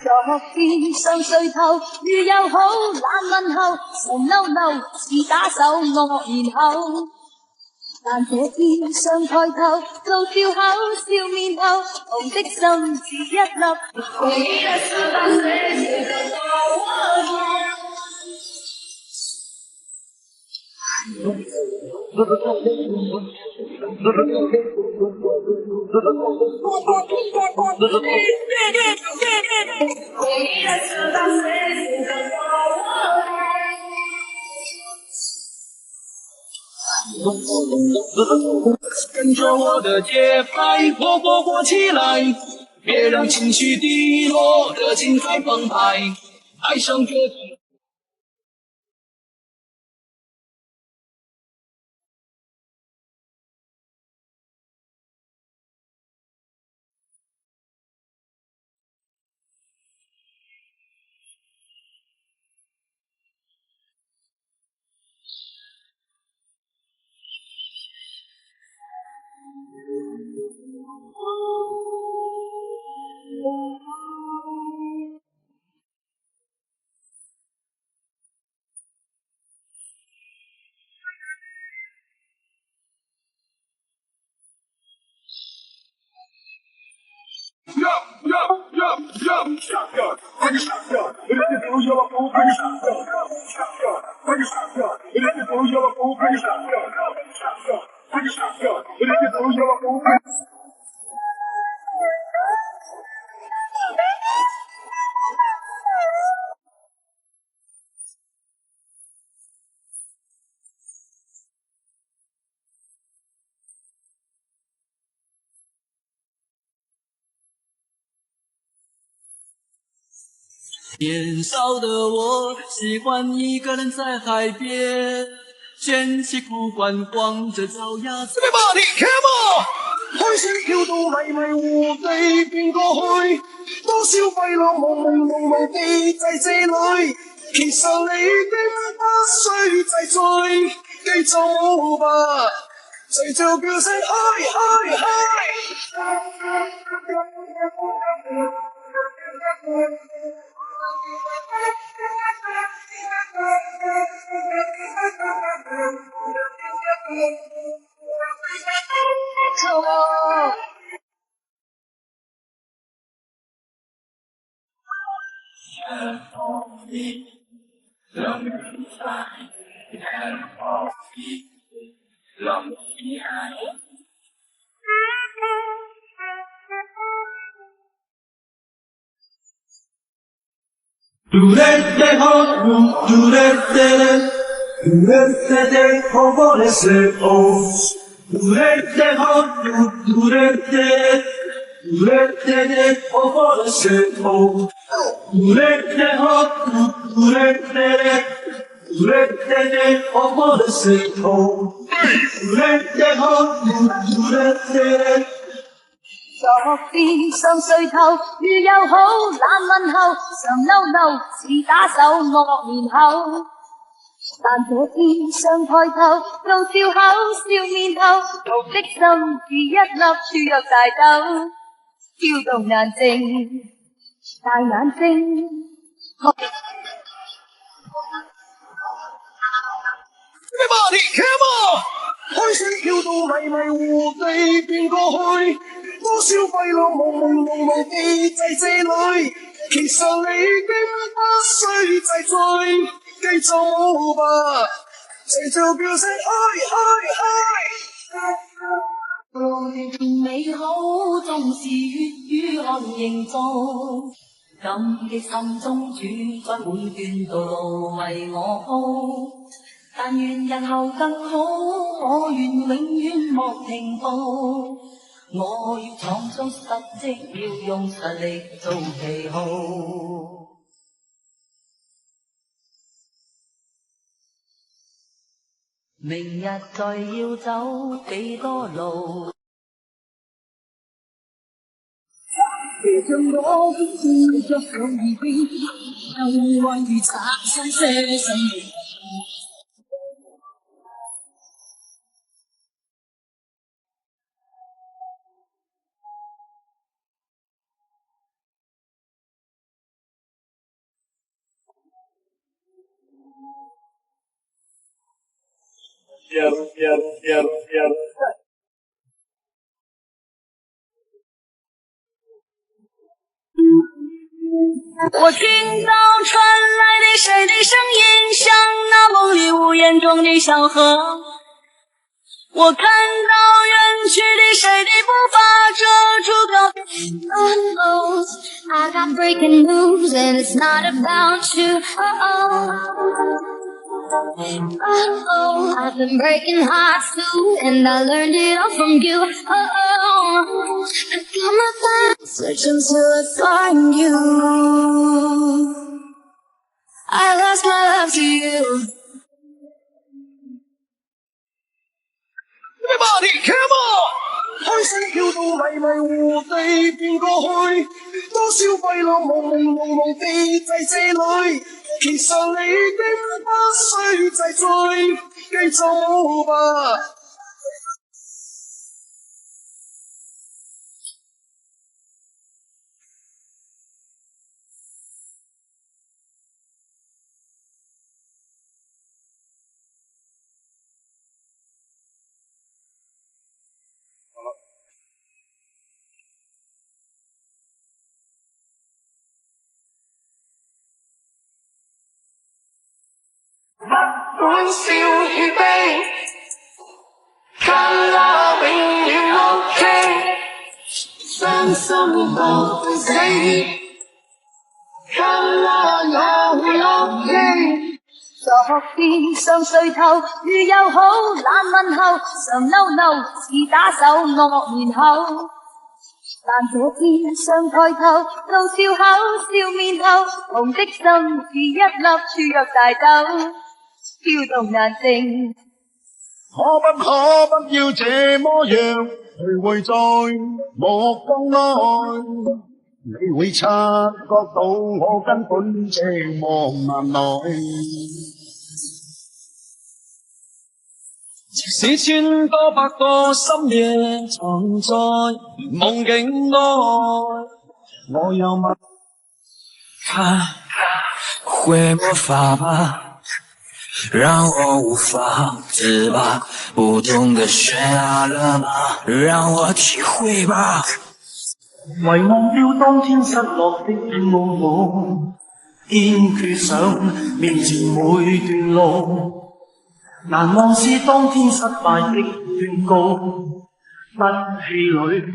昨天上垂頭，如友好冷問候，神嬲嬲似打手惡言後。但這天上抬頭，做笑口笑面後，紅的心似一粒。跟着我的节拍，活起来，别让情绪低落，热情太澎湃，爱上这种。年少的我喜欢一个人在海边，卷起裤管光着脚丫子。Everybody come on， 開心跳到迷迷糊地變過去，多少廢浪朦地在這裏。其實你並不需制醉，繼續舞吧，隨着叫聲嗨。昨天上垂頭，如友好冷問候，常嬲嬲似打手惡言後。但這天上抬頭，做笑口笑面後，紅的心似一粒豬肉大豆，跳動難靜，大眼睛。Everybody come on， 開心跳到迷迷糊地變過去，多少廢浪朦地在這裏。其實你並不需制醉，繼續舞吧，隨着叫聲美好縱是粵語看形狀，感激心中主宰每段道路為我鋪。但願日後更好，我願永遠莫停步。我要闖出實績，要用實力做旗號。明日再要走幾多路？別像我堅持着上而變，又為產生些新命。我听到传来的谁的声音，像那梦里屋檐中的小河。我看到远去的谁的步伐遮住高边。Oh, I got breaking news and it's not about you. Oh, I've been breaking hearts too, and I learned it all from you. I got my thoughts searching till I find you. I lost my love to you. Everybody, come on！ 開聲跳到迷迷糊地變過去，多少廢浪朦地在這裏。其實你並不需制醉，繼續吧。不管笑與悲，看啦永遠 OK， 傷心到死，看啦也會 OK。昨天想睡透，如又好懶問候，常嬲似打手惡面口。但這天想抬頭，露笑口笑面後，紅的心似一粒豬肉大豆，飄動難靜。可不要這麼樣徘徊在目光內，你會察覺到我根本寂寞難耐。即使千多百個深夜藏在夢境內，我又問他會魔法嗎？讓我無法自拔，不懂得懸崖勒馬，讓我體會吧。遺忘掉當天失落的驕傲，堅決想面前每段路。難忘是當天失敗的勸告，不氣餒。